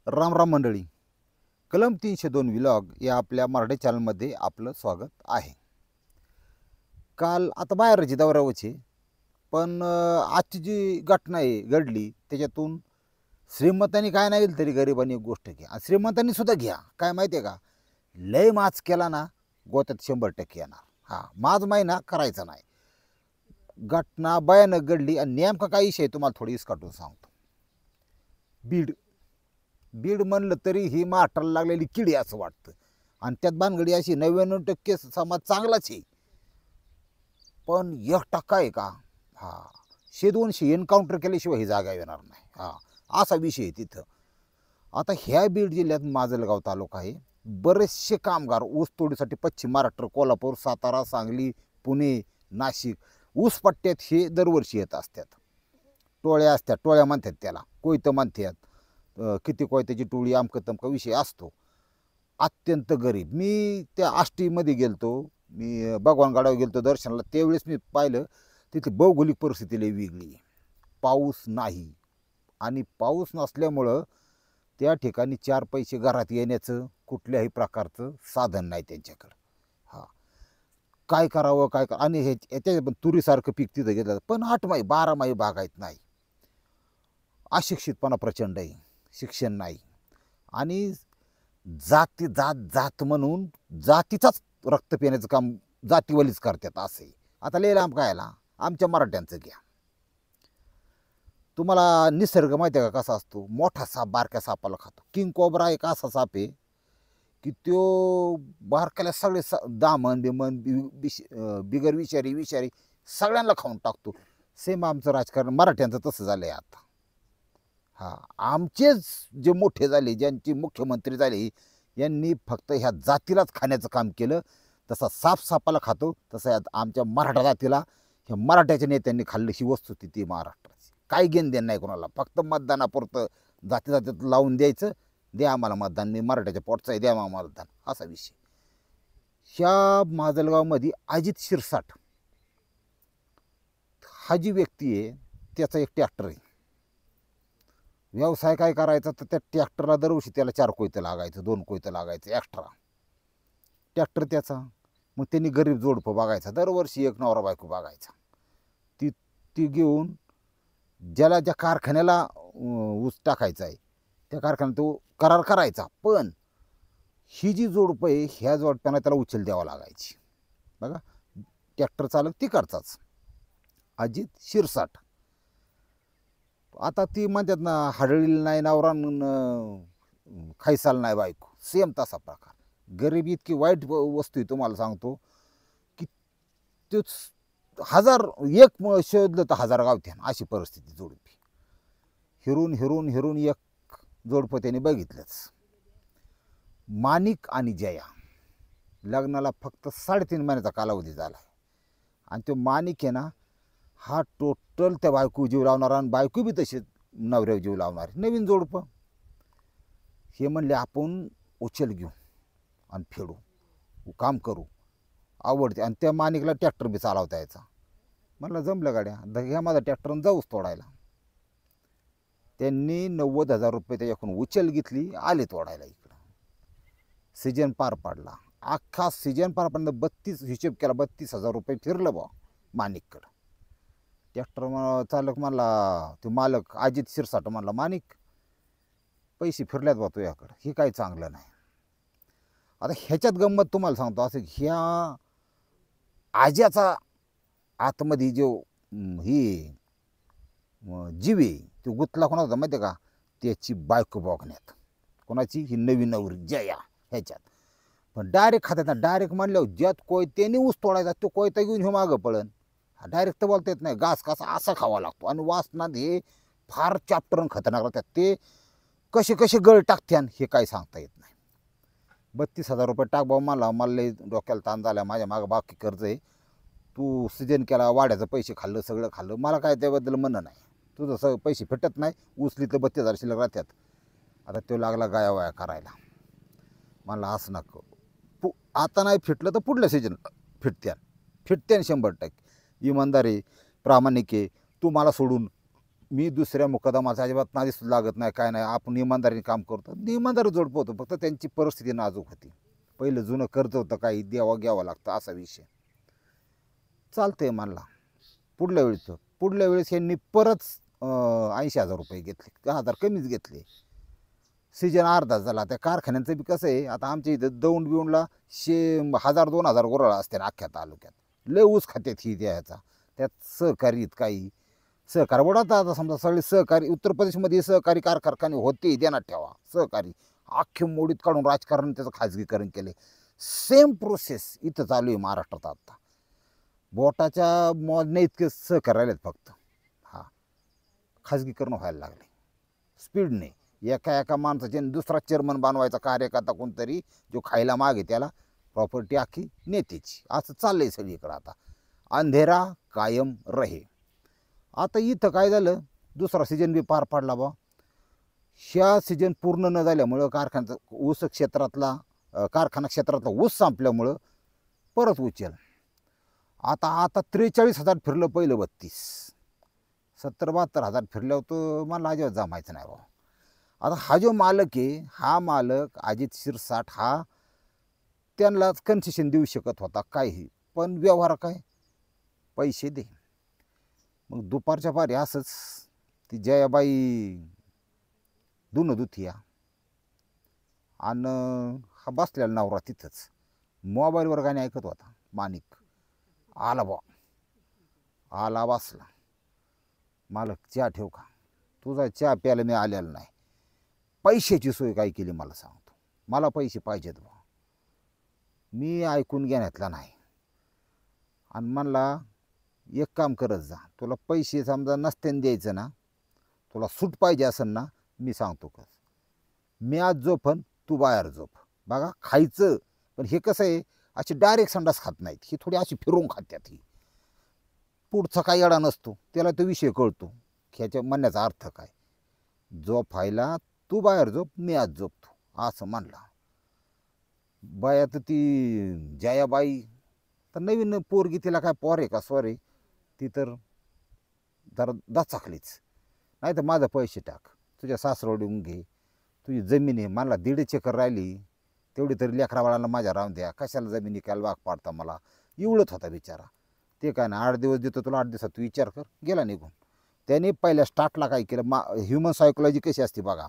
राम राम मंडळी. कलम 302 व्लॉग या आपल्या मराठी चॅनलमध्ये आपलं स्वागत आहे. काल आता बाहेरची दौऱ्यावरची पण आजची जी घटना आहे घडली त्याच्यातून श्रीमंतांनी काय नाही केलं तरी गरिबांनी एक गोष्ट घ्या आणि श्रीमंतांनी सुद्धा घ्या. काय माहिती आहे का, लय माच केला ना गोत्यात 100% येणार. माज महिना करायचा नाही. घटना भयानक घडली आणि नेमका काय विषय तुम्हाला थोडी इसकाटून सांगतो. बीड बीड म्हणलं तरी ही महाराष्ट्राला लागलेली किडी असं वाटतं. आणि त्यात भानगडी अशी 99% समाज चांगलाच आहे, पण 1% आहे का, 100-200 एन्काउंटर केल्याशिवाय ही जागा येणार नाही. असा विषय आहे तिथं. आता ह्या बीड जिल्ह्यात माजलगाव तालुका आहे. बरेचसे कामगार ऊस तोडीसाठी पश्चिम महाराष्ट्र, कोल्हापूर, सातारा, सांगली, पुणे, नाशिक ऊस पट्ट्यात हे दरवर्षी येत असतात. टोळ्या असतात, टोळ्या म्हणतात त्याला, कोयतं म्हणतात. किती कोयत्याची टोळी अमकं तमका विषय असतो. अत्यंत गरीब. मी त्या आष्टीमध्ये गेलतो, मी भगवानगडावर गेलतो दर्शनाला. त्यावेळेस मी पाहिलं तिथे भौगोलिक परिस्थिती लई वेगळी आहे. पाऊस नाही आणि पाऊस नसल्यामुळं त्या ठिकाणी 4 पैसे घरात येण्याचं कुठल्याही प्रकारचं साधन नाही त्यांच्याकडं. काय करावं काय आणि हे याच्या पण तुरीसारखं पीक तिथं घेतलं, पण 8 माही 12 माही बागायत नाही. अशिक्षितपणा प्रचंड आहे, शिक्षण नाही आणि जाती जात म्हणून जातीचाच रक्त पिण्याचं काम जातीवालीच करतात असे. आता लय लांब कायला आमच्या मराठ्यांचं घ्या. तुम्हाला निसर्ग माहिती आहे का कसा असतो. मोठा साप बारक्या सापाला खातो. किंग कोब्रा एक असा साप आहे की तो बारक्याला सगळे दामन बिमन बिगर विषारी सगळ्यांना खाऊन टाकतो. सेम आमचं राजकारण मराठ्यांचं तसं झालं आहे आता. आमचेच जे मोठे झाले, ज्यांचे मुख्यमंत्री झाले, यांनी फक्त ह्या जातीलाच खाण्याचं काम केलं. तसा साप सापाला खातो तसं आमच्या मराठा जातीला ह्या मराठ्याच्या नेत्यांनी खाल्लं. ही वस्तुस्थिती महाराष्ट्राची. काही घेण देण नाही कोणाला, फक्त मतदानापुरतं जातीत लावून द्यायचं. द्या आम्हाला मतदान, मी मराठ्याच्या पोटचा आहे, द्या आम्हाला मतदान, असा विषय. ह्या माजलगावमध्ये अजित शिरसाट हा जी व्यक्ती आहे त्याचा एक ट्रॅक्टर आहे. व्यवसाय काय करायचा तर त्या ट्रॅक्टरला दरवर्षी त्याला 4 कोयतं लागायचं, 2 कोयतं लागायचं एक्स्ट्रा. ट्रॅक्टर त्याचा. मग त्यांनी गरीब जोडपं बघायचा, दरवर्षी एक नवरा बायको बघायचा. ती घेऊन ज्याला ज्या कारखान्याला ऊस टाकायचा आहे त्या कारखान्यात तो करार करायचा. पण ही जी जोडपं आहे ह्या जोडप्यानं त्याला उचल द्यावा लागायची. बघा, ट्रॅक्टर चालक तिकडचाच अजित शिरसाट. आता ती म्हणतात ना, हडळीला नाही नवरा खायसाल नाही बायको, सेम तसा प्रकार. गरीबी इतकी वाईट वस्तू आहे तुम्हाला सांगतो की तोच 1000 एक शोधलं तर 1000 गावत्यान अशी परिस्थिती. जोडपी हिरून एक जोडपं त्याने बघितलंच. माणिक आणि जया लग्नाला फक्त 3.5 महिन्याचा कालावधी झाला आहे. आणि तो माणिक आहे ना, हा टोटल त्या बायको जीव लावणारा आणि बायको बी तशीच नवऱ्यावर जीव लावणारी. नवीन जोडपं. हे म्हणले आपण उचल घेऊ आणि फेडू, काम करू, आवडते. आणि त्या माणिकला ट्रॅक्टर बी चालवता यायचा. म्हणलं जमलं गाड्या, घ्या माझा ट्रॅक्टर जाऊच तोडायला. त्यांनी 90,000 रुपये त्याच्याकडून उचल घेतली, आले तोडायला इकडं. सीजन पार पाडला. अख्खा सीजन पार पाडणं 32 हिशोब केला, 32,000 रुपये फिरलं बा माणिककडं. ट्रॅक्टर चालक म्हणला, तो मालक अजित शिरसाट म्हणला, माणिक पैसे फिरल्यात बा तुझ्याकडं, हे काही चांगलं नाही. आता ह्याच्यात गंमत तुम्हाला सांगतो. असं ह्या आज्याचा आतमध्ये जो ही जीव आहे तो गुतला कोणाचा माहिती आहे का, त्याची बायको बघण्यात. कोणाची? ही नवीन नवरी जया ह्याच्यात. पण डायरेक्ट खात्यात ना, डायरेक्ट म्हणल्यावर ज्यात कोयत्याने ऊस तोडायचा तो कोयता घेऊन हे मागं पळन. डायरेक्ट तर बोलता येत नाही. घास कसा असा खावा लागतो. आणि वासनात हे फार चॅप्टर खतरनाक राहतात. ते कसे कसे गळ टाकत्यान हे काही सांगता येत नाही. 32,000 रुपये टाक भाऊ मला लई डोक्याला ताण झाला, माझ्या मागं बाकी कर्ज आहे. तू सीजन केला, वाड्याचं पैसे खाल्लं, सगळं खाल्लं, मला काय त्याबद्दल म्हणणं नाही. तुझं सगळं पैसे फिटत नाही, उचली तर 32,000 शिल्लक राहतात. आता तो लागला गायावाया करायला. मला असं नको, आता नाही फिटलं तर पुढल्या सीजन फिटत्यान 100%. इमानदारी, प्रामाणिक आहे. तू मला सोडून मी दुसऱ्या मुकदमाचा अजिबात नादीच लागत नाही, काय नाही. आपण इमानदारीने काम करतो, इमानदारी जोड पोहतो. फक्त त्यांची परिस्थिती नाजूक होती. पहिलं जुनं कर्ज होतं, काही द्यावं घ्यावं लागतं असा विषय. चालतंय म्हणला. पुढल्या वेळेस यांनी परत 80,000 रुपये घेतले, 10,000 कमीच घेतले. सीजन अर्धा झाला. त्या कारखान्यांचं बी कसं आहे, आता आमच्या इथं दौंड बिऊंडला 1,000-2,000 गुराळा असते ना अख्ख्या तालुक्यात. लय ऊस खात्यात ही द्यायचा. त्यात सहकारीत काही सहकारी वडाता. आता समजा सगळे सहकारी उत्तर प्रदेशमध्ये सहकारी कारखाने होते, देण्यात ठेवा सहकारी. अख्खे मोडीत काढून राजकारण त्याचं खाजगीकरण केले. सेम प्रोसेस इथं चालू आहे महाराष्ट्रात आता. बोटाच्या मोजण्या इतके सहकारी राहिलेत फक्त. हा, खाजगीकरण व्हायला लागले स्पीडने. एका माणसाचे दुसरा चेअरमन बनवायचा कार्यकर्ता कोणतरी, जो खायला मागे त्याला प्रॉपर्टी आखी नेत्याची. असं चाललंय सगळीकडं आता. अंधेरा कायम रहे. आता इथं काय झालं, दुसरा सीजन बी पार पाडला बा. ह्या सीजन पूर्ण न झाल्यामुळं कारखान्याचं ऊस क्षेत्रातला कारखाना क्षेत्रातला ऊस संपल्यामुळं परत उचल. आता 43,000 फिरलं, पहिलं 32, 70-72,000 फिरल्यावर तो मला अजिबात जमायचं नाही बा. आता हा जो मालक आहे, हा मालक अजित शिरसाट, हा त्यांनाच कन्सेशन देऊ शकत होता काही, पण व्यवहार काय, पैसे दे. मग दुपारच्या पारी असंच ती जयाबाई धुणं धुतिया आणि हा बसलेला नवरा तिथंच मोबाईलवर गाणे ऐकत होता. माणिक आला बा, आला बसला. मालक चहा ठेव का? तुझा चहा प्यायला मी आलेला नाही. पैशाची सोय काय केली मला सांगतो, मला पैसे पाहिजेत बा. मी ऐकून घेण्यातला नाही. आणि म्हणला एक काम करत जा, तुला पैसे समजा नसत्याने द्यायचं ना, तुला सूट पाहिजे असेल ना, मी सांगतो कस, मी आज झोपन, तू बाहेर झोप. बघा खायचं, पण हे कसं आहे, अशी डायरेक्ट संडास खात नाहीत, ही थोडी अशी फिरून खात्यात. ही पुढचा काही अडा नसतो, त्याला तो विषय कळतो. ह्याच्या म्हणण्याचा अर्थ काय, झोपायला तू बाहेर झोप, मी आज झोपतो असं म्हणला. बाया तर ती जयाबाई तर नवीन पोरगी, तिला काय पोर आहे का स्वर आहे, ती तर जरा दचाकलीच. नाही तर माझं पैसे टाक, तुझ्या सासरवडून घे, तुझी जमीन आहे, मला 1.5 एकर राहिली, तेवढी तरी लेकरावाळांना माझ्या राहून द्या, कशाला जमिनी काय भाग पाडता मला. एवढंच होता बिचारा. ते काय ना 8 दिवस देतो तुला, 8 दिवसात तू विचार कर, गेला निघून. त्याने पहिल्या स्टार्टला काय केलं, ह्युमन सायकोलॉजी कशी असते बघा,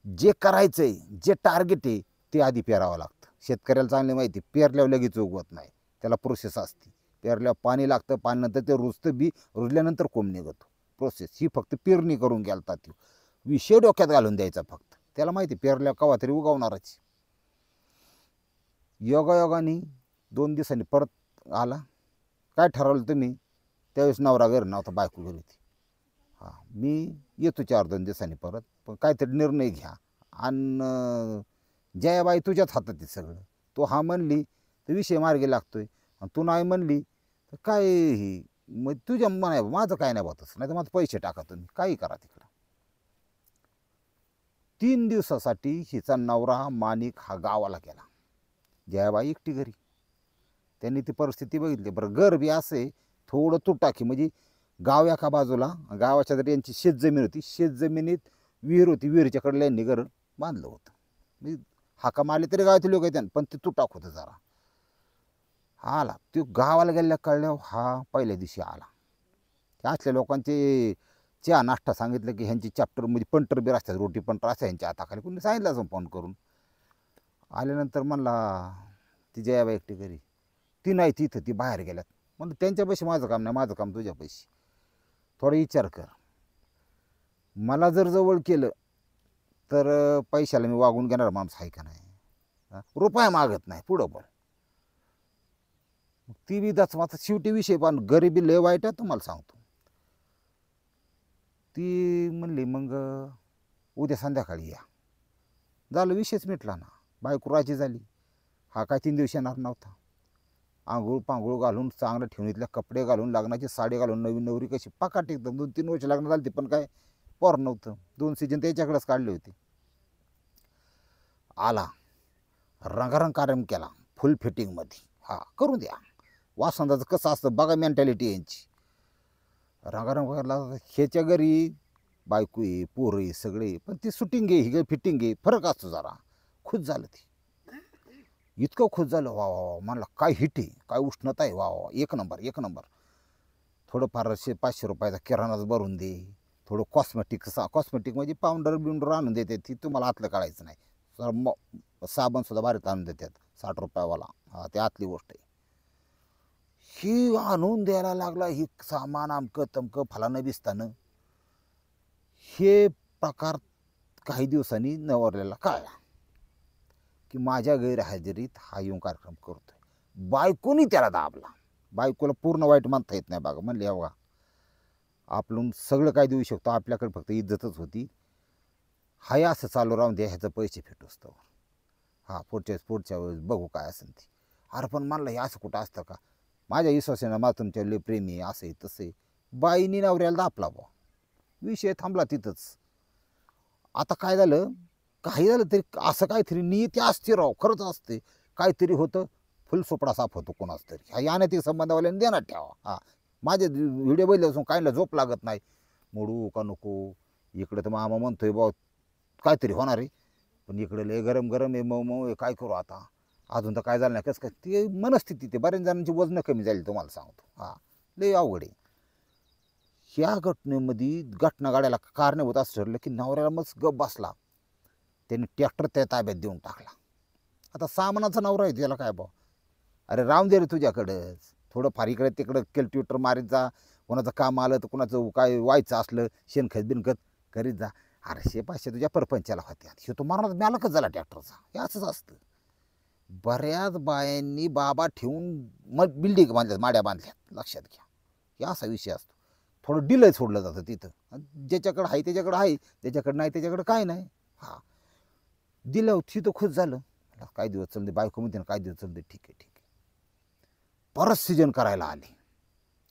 जे करायचं आहे, जे टार्गेट आहे ते आधी पेरावं लागतं. शेतकऱ्याला चांगली माहिती, पेरल्यावर लगेच उगवत नाही, त्याला प्रोसेस असते. पेरल्यावर पाणी लागतं, पाण्यानंतर ते रुजतं बी, रुजल्यानंतर कोंब निघतो. प्रोसेस ही फक्त पेरणी करून गेलता, ती विषय डोक्यात घालून द्यायचा फक्त. त्याला माहिती पेरल्यावर कवा तरी उगवणारच. योगायोगाने 2 दिवसांनी परत आला. काय ठरवलं तुम्ही? त्यावेळेस नवरा घरी नव्हता, बायको घरी होती. हां, मी येतो 4-2 दिवसांनी परत, पण काहीतरी निर्णय घ्या. आणि जयाबाई तुझ्याच हातात आहे सगळं. तो हा म्हणली तर विषय मार्गी लागतोय, आणि तू नाही म्हणली तर काय ही, मग तुझ्या म्हणाय माझं काय नाही होतच, नाही तर माझं पैसे टाका, तुम्ही काही करा तिकडं. 3 दिवसासाठी हिचा नवरा माणिक हा गावाला गेला, जयाबाई एकटी घरी. त्यांनी ती परिस्थिती बघितली. बरं घर बी असे थोडं तुटाकी, म्हणजे गाव एका बाजूला, गावाच्या जरी यांची शेतजमीन होती, शेतजमिनीत विहीर होती, विहिरीच्याकडल्या यांनी घर बांधलं होतं. मी हाका मारले तरी गावातील लोक येतात, पण ते तुटाक होतं जरा. आला तो गावाला गेल्या कळल्यावर हा पहिल्या दिवशी आला. असल्या लोकांचे चहा नाश्ता सांगितलं की ह्यांची चॅप्टर म्हणजे पंटर बी असतात, रोटी पंटर असतात ह्यांच्या हाताखाली. कोणी सांगितलं असं फोन करून. आल्यानंतर म्हणला ती जयाबाई एकटी घरी, ती नाही तिथं, ती बाहेर गेल्यात. म्हणलं त्यांच्या पैसे माझं काम नाही, माझं काम तुझ्या पैसे. थोडा विचार कर, मला जर जवळ केलं तर पैशाला मी वागून घेणार माणूस आहे का नाही, रुपया मागत नाही, पुढं बोल. ती बी दचमाचा शेवटी विषय, पण गरिबी लय वाईट आहे तुम्हाला सांगतो. ती म्हणली मग उद्या संध्याकाळी या. झालं, विषयच मिटला ना. बायको राजी झाली. हा काय 3 दिवस येणार नव्हता. आंघोळ पांघोळ घालून, चांगलं ठेवणीतले कपडे घालून, लग्नाची साडी घालून, नवीन नवरी कशी पकाट एकदम. 2-3 वर्ष लग्न झाली, पण काय पोर नव्हतं. 2 सीजन त्याच्याकडेच काढले होते. आला, रंगारंग कार्यक्रम केला, फुल फिटिंगमध्ये. हा, करून द्या. वासंदाचं कसं असतं बघा, मेंटॅलिटी यांची. रंगारंग व्हायला ह्याच्या घरी बायको आहे, पोरं आहे, सगळे, पण ती शूटिंग आहे, ही फिटिंग आहे, फरक असतो जरा. खुश झालं ती, इतकं खुश झालं, वा वा वा, म्हणलं काय हिट आहे, काय उष्णता आहे, वा वा, एक नंबर एक नंबर. थोडंफार 500 रुपयाचा किराणाच भरून दे, थोडं कॉस्मेटिक म्हणजे पावडर बिवडर आणून देते, ती तुम्हाला आतलं काढायचं नाही. साबणसुद्धा भारीत आणून देतात 60 रुपयावाला, हा ते आतली गोष्ट आहे. ही आणून द्यायला लागला, ही सामान अमकं तमकं फलानं बिस्तानं. हे प्रकार काही दिवसांनी नवरलेला कळला की माझ्या गैरहजेरीत हा येऊन कार्यक्रम करतोय. बायकोनी त्याला दाबला. बायकोला पूर्ण वाईट मानता येत नाही बघा. म्हणले बघा, आपण सगळं काय देऊ शकतो, आपल्याकडे फक्त इज्जतच होती, हाय असं चालू राहून द्या, ह्याचं पैसे फेटूस तर हा पुढच्या वेळेस बघू काय असेल ती. अरे पण म्हणलं हे असं कुठं असतं का, माझ्या विश्वासानं मा तुमच्या लय प्रेमी आहे, असं आहे तसं आहे. बाईनी नवऱ्याला दापला बा, विषय थांबला तिथंच. आता काय झालं, काही झालं तरी असं काहीतरी नियती असते राव, खरंच असते. काहीतरी होतं, फुलसोपडा साफ होतो कोणाच तरी. हा याने संबंधावाल्याने देणार ठेवा. हा माझे व्हिडिओ बघितल्यापासून काहीला झोप लागत नाही, मोडू का नको. इकडं तर मामा म्हणतोय बा काहीतरी होणार आहे, पण इकडे लय गरम गरम आहे, मऊ मऊ आहे, काय करू आता. अजून तर काय झालं नाही, कसं काय ते मनस्थिती, ते बऱ्याच जणांची वजनं कमी झाली तुम्हाला सांगतो. हा लय अवघड आहे. ह्या घटनेमध्ये घटना गाड्याला कारणीभूत असं ठरलं की नवऱ्याला मग गप बसला, त्याने ट्रॅक्टर त्या ताब्यात देऊन टाकला. आता सामानाचा नवरा आहे, त्याला काय बा, अरे राम दे रे तुझ्याकडंच, थोडं फार इकडे तिकडं केल ट्विटर मारीत जा, कोणाचं काम आलं तर कोणाचं काय व्हायचं असलं शेणखत बिनखत करीत जा. अरे 500 तुझ्या परपंचाला होत्या, हे तो मारणार मॅलकच झाला ट्रॅक्टरचा. हे असंच असतं. बऱ्याच बायांनी बाबा ठेवून मग बिल्डिंग बांधल्यात, माड्या बांधल्यात, लक्षात घ्या. हे असा विषय असतो. थोडं डिलय सोडलं जातं तिथं. ज्याच्याकडं आहे त्याच्याकडं आहे, ज्याच्याकडं नाही त्याच्याकडं काय नाही. हा दिलं तिथं खुश झालं, काय दिवस चालते, बायको म्हणते ना काय दिवस चालते, ठीक आहे ठीक आहे. परत सीजन करायला आले.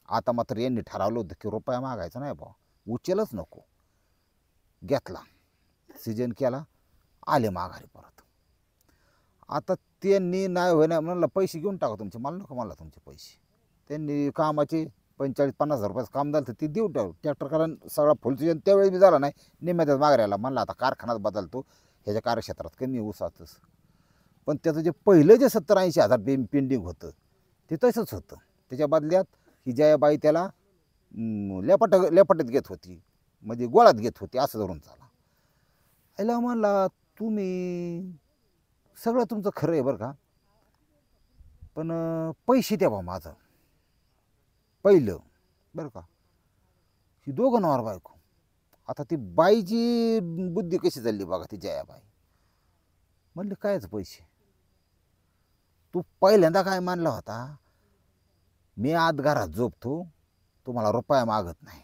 आता मात्र यांनी ठरवलं होतं की रुपया मागायचा नाही बा, उचलच नको. घेतला, सीजन केला, आले माघारी परत. आता त्यांनी नाही होईना म्हणलं पैसे घेऊन टाका तुमचे, मला नको म्हणला तुमचे पैसे. त्यांनी कामाचे 45-50 हजार रुपयाचं काम झालं तर ते देऊ टाकू. ट्रॅक्टर कारण सगळा फुल सीजन त्यावेळेस बी झाला नाही, निम्म्यातच माघारी म्हणला आता कारखानाच बदलतो, ह्याच्या कार्यक्षेत्रात कमी ऊसातच. पण त्याचं जे पहिलं जे 70-80 हजार पेंडिंग होतं ते तसंच होतं. त्याच्या बदल्यात ही जयाबाई त्याला लेपाटत घेत होती, म्हणजे गोळात घेत होती, असं धरून चाला. याला म्हणला तुम्ही सगळं तुमचं खरं आहे बरं का, पण पैसे द्या बा माझं पहिलं बरं का. ही दोघं नवर बायको. आता ती बाईची बुद्धी कशी झाली बघा, ती जयाबाई म्हणले कायच पैसे, तू पहिल्यांदा काय मानला होता, मी आत घरात झोपतो, तुम्हाला रुपया मागत नाही,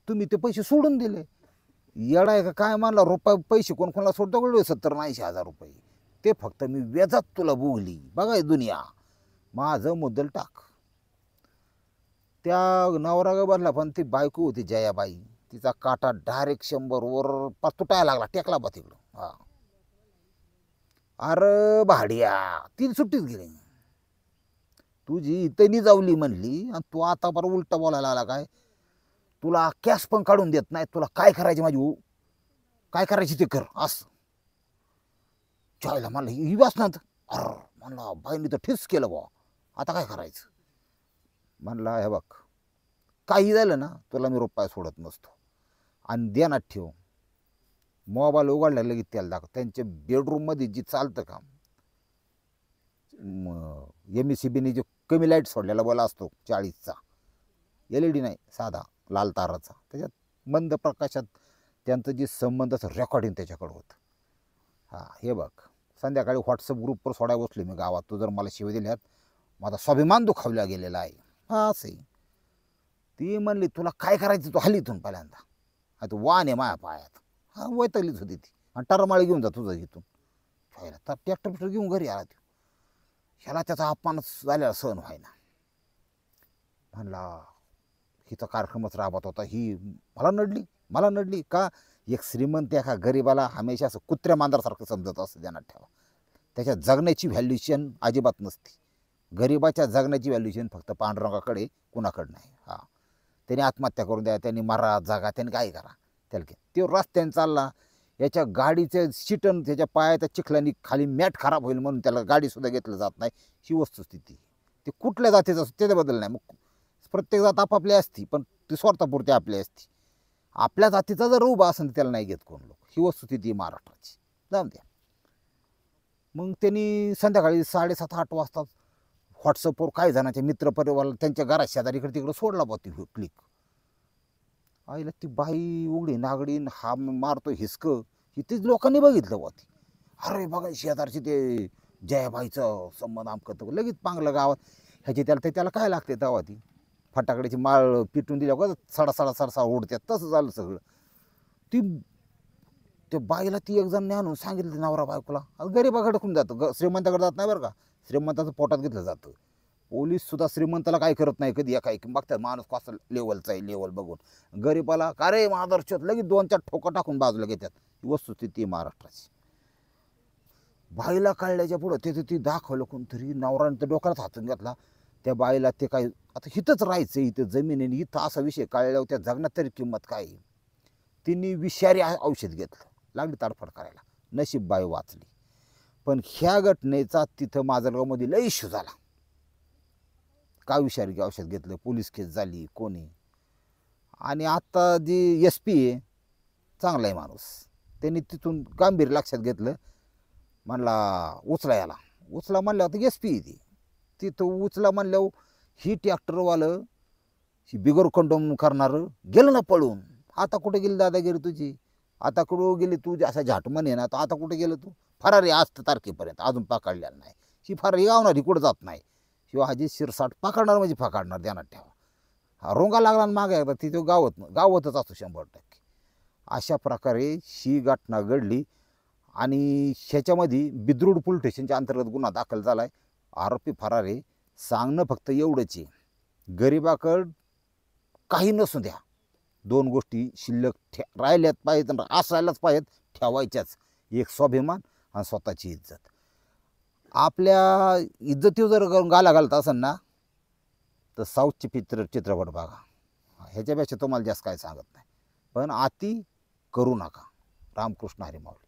तुम्ही ते पैसे सोडून दिले. येडा आहे का काय मानला, रुपये पैसे कोण कोणाला सोडतो कळलं, 70-80 हजार रुपये, ते फक्त मी व्याजात तुला बोगली. बघा दुनिया, माझं मुद्दल टाक. त्या नवरा बदला, पण ती बायको होती जयाबाई, तिचा काटा डायरेक्ट 100 वर तुटायला लागला, टेकला बा तिकडं. हा अरे भाड्या, ती सुट्टीच गेली, तुझी इतनी जावली म्हणली, आणि तू आता बरं उलटा बोलायला आला काय, तुला कॅश पण काढून देत नाही, तुला काय करायची माझी काय करायची ते कर, असं चायला म्हणलं ही वाचनात. अर म्हणला बाईंनी तर ठिस केलं बा, आता काय करायचं. म्हणला हे बघ, काही झालं ना तुला मी रुपया सोडत नसतो, आणि ध्यानात ठेव, मोबाईल उघडला लगेच त्याला दाखव. त्यांच्या बेडरूममध्ये जी चालतं का MSCBने जो कमी लाईट सोडलेला बोला असतो 40चा, LED नाही साधा लाल ताराचा, त्याच्यात मंद प्रकाशात त्यांचं जे संबंधाचं रेकॉर्डिंग त्याच्याकडं होतं. हां हे बघ, संध्याकाळी व्हॉट्सअप ग्रुपवर सोडायला बसलो मी गावात, तू जर मला शिवाय दिल्यात माझा स्वाभिमान दुखावला गेलेला आहे. हा असं ती म्हणली तुला काय करायचं, तू हल्लीतून पहिल्यांदा, आता वान आहे माया पायात. हा वैतगलीच होती ती, आणि टरमाळी घेऊन जा तुझं इथून. तर ट्रॅक्टर घेऊन घरी आला तो. ह्याला त्याचा अपमानच झालेला सहन व्हायना. म्हणला हिचा कार्यक्रमच राबत होता, ही मला नडली का. एक श्रीमंत एका गरीबाला हमेशा असं कुत्र्या मांजरासारखं समजत असतं, ध्यानात ठेवा. त्याच्या जगण्याची व्हॅल्युएशन अजिबात नसते. गरिबाच्या जगण्याची व्हॅल्युएशन फक्त पांडुरंगाकडे, कुणाकडे नाही. हा त्यांनी आत्महत्या करून द्या, त्यांनी मारा जागा, त्यांनी काय करा, त्याला काय तो रस्त्याने चालला, याच्या गाडीचं सीटन त्याच्या पायाच्या चिखलानी खाली मॅट खराब होईल म्हणून त्याला गाडीसुद्धा घेतलं जात नाही, ही वस्तुस्थिती. ते कुठल्या जातीचं असतं त्याच्याबद्दल नाही, मग प्रत्येक जात आपापली असती, पण ती स्वार्थापुरती आपली असती. आपल्या जातीचा जर उभा असेल तर त्याला नाही घेत कोण लोक, ही वस्तुस्थिती महाराष्ट्राची. जाऊन द्या. मग त्यांनी संध्याकाळी 7:30-8 वाजता व्हॉट्सअपवर काही जणांच्या मित्रपरिवाराला त्यांच्या घरात शेजारी इकडे तिकडे सोडला बा ती क्लिक. आईला ती बाई उघडी नागडीन हा मारतो हिसकं, ही तीच लोकांनी बघितलं बा ती. अरे बघा शेजारची ते जयाबाईचं संबंध आमकं लगेच पांगलं गावात. ह्याची त्याला काय लागते तेव्हा ती फटाकड्याची माळ पिटून दिल्या का सडा ओढत्यात, तसं झालं सगळं. ती त्या बाईला ती एक जण आणून सांगितलं नवरा बायकोला, गरीबाकडे कोण जातं, श्रीमंताकडे जात नाही बरं का, श्रीमंताचं पोटात घेतलं जातं. पोलीससुद्धा श्रीमंताला काय करत नाही कधी, एका बघतात माणूस कसं लेवलचा आहे, लेवल बघून. गरीबाला का रे मादरचोत लगेच 2-4 ठोका टाकून बाजूला घेतात. वस्तुस्थिती महाराष्ट्राची. बाईला काढल्याच्या पुढं ती दाखवलं कोणतरी, नवराने तर डोक्यात हातून घेतला. त्या बाईला ते काय आता इथंच राहायचं, इथं जमिनीने इथं असा विषय काढल्यावर त्या जगण्यात तरी किंमत काय. तिने विषारी औषध घेतलं, लागली ताडफड करायला. नशीब बाई वाचली. पण ह्या घटनेचा तिथं माजलगावमध्ये लय इश्यू झाला. का विषारी औषध घेतलं, पोलीस केस झाली कोणी. आणि आता जी SP आहे चांगला आहे माणूस, त्यांनी तिथून गांभीर्य लक्षात घेतलं. म्हणला उचला म्हणल्यावर तर SP आहे तिथं उचला म्हणल्यावर ही ट्रॅक्टरवालं ही बिगर कंडोम करणारं गेलं ना पळून. आता कुठे गेली दादागिरी तुझी, आता कुठं गेली तू, असा झाटमन आहे ना, तर आता कुठे गेलं तू. फरारी आज तारखेपर्यंत अजून पकडलेला नाही. ही फरारी गावणारी कुठं जात नाही. शिवाय हाजी शिरसाट पकडणार म्हणजे पकडणार, ध्यानात ठेवा. रोंगा लागला मागे एकदा ती तो गावतच असतो 100%. अशा प्रकारे ही घटना घडली. आणि ह्याच्यामध्ये बिद्रूड पोलीस स्टेशनच्या अंतर्गत गुन्हा दाखल झाला आहे. आरोपी फरार आहे. सांगणं फक्त एवढंच आहे, गरिबाकड काही नसू द्या, 2 गोष्टी शिल्लक राहिल्यात पाहिजेत, असायलाच पाहिजेत, ठेवायच्याच. एक स्वाभिमान आणि स्वतःची इज्जत. आपल्या इज्जतीवर जर गाला घालत असेल ना, तर साऊथचे चित्रपट बघा, ह्याच्यापेक्षा तुम्हाला जास्त काय सांगत नाही. पण अति करू नका. रामकृष्ण हरी माऊली.